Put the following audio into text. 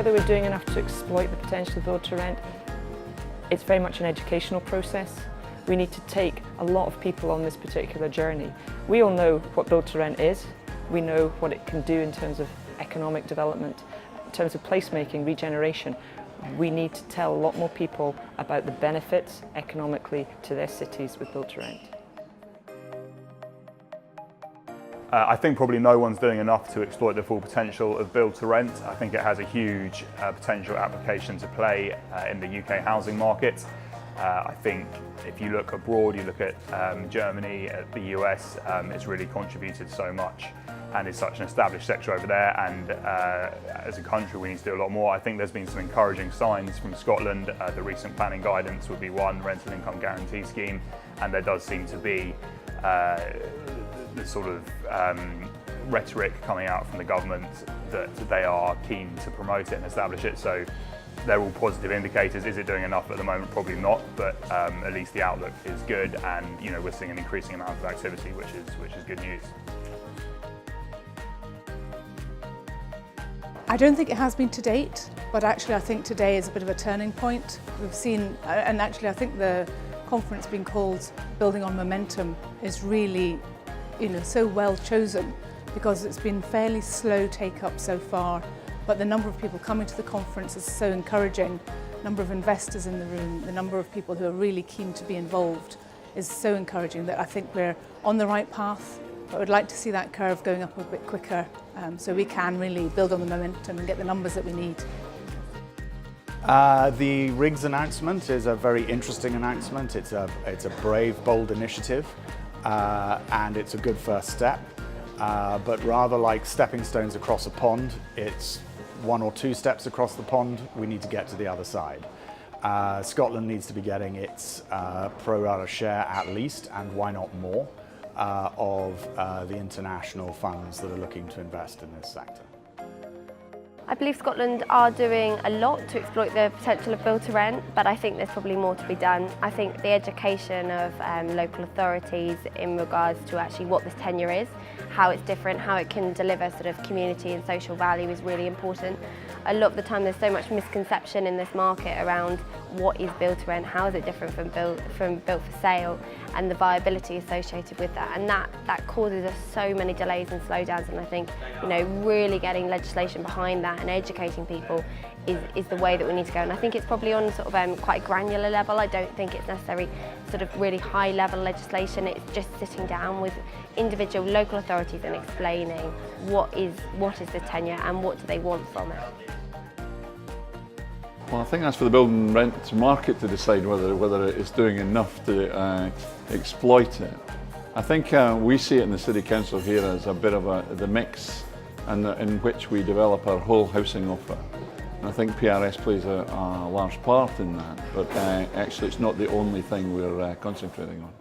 whether we're doing enough to exploit the potential of build to rent, it's very much an educational process. We need to take a lot of people on this particular journey. We all know what build to rent is. We know what it can do in terms of economic development, in terms of placemaking, regeneration. We need to tell a lot more people about the benefits economically to their cities with build to rent. I think probably no one's doing enough to exploit the full potential of build to rent. I think it has a huge potential application to play in the UK housing market. I think if you look abroad, you look at Germany, at the US, it's really contributed so much and is such an established sector over there, and as a country we need to do a lot more. I think there's been some encouraging signs from Scotland. The recent planning guidance would be one, rental income guarantee scheme, and there does seem to be the sort of rhetoric coming out from the government that they are keen to promote it and establish it. So they're all positive indicators. Is it doing enough at the moment? Probably not, but at least the outlook is good, and we're seeing an increasing amount of activity, which is good news. I don't think it has been to date, but actually I think today is a bit of a turning point. We've seen, and actually I think the conference being called Building on Momentum is really so well chosen, because it's been fairly slow take up so far, but the number of people coming to the conference is so encouraging. The number of investors in the room, the number of people who are really keen to be involved is so encouraging that I think we're on the right path. But we'd like to see that curve going up a bit quicker, so we can really build on the momentum and get the numbers that we need. The RIGS announcement is a very interesting announcement. It's a brave, bold initiative, and it's a good first step. But rather like stepping stones across a pond, it's one or two steps across the pond. We need to get to the other side. Scotland needs to be getting its pro rata share at least, and why not more, of the international funds that are looking to invest in this sector. I believe Scotland are doing a lot to exploit the potential of build to rent, but I think there's probably more to be done. I think the education of local authorities in regards to actually what this tenure is, how it's different, how it can deliver sort of community and social value is really important. A lot of the time there's so much misconception in this market around what is build to rent, how is it different from built for sale, and the viability associated with that, and that causes us so many delays and slowdowns. And I think really getting legislation behind that and educating people is the way that we need to go. And I think it's probably on sort of quite a granular level. I don't think it's necessarily sort of really high level legislation. It's just sitting down with individual local authorities and explaining what is the tenure and what do they want from it. Well, I think that's for the building rent market to decide whether it's doing enough to exploit it. I think we see it in the City Council here as a bit of the mix in which we develop our whole housing offer. And I think PRS plays a large part in that, but actually it's not the only thing we're concentrating on.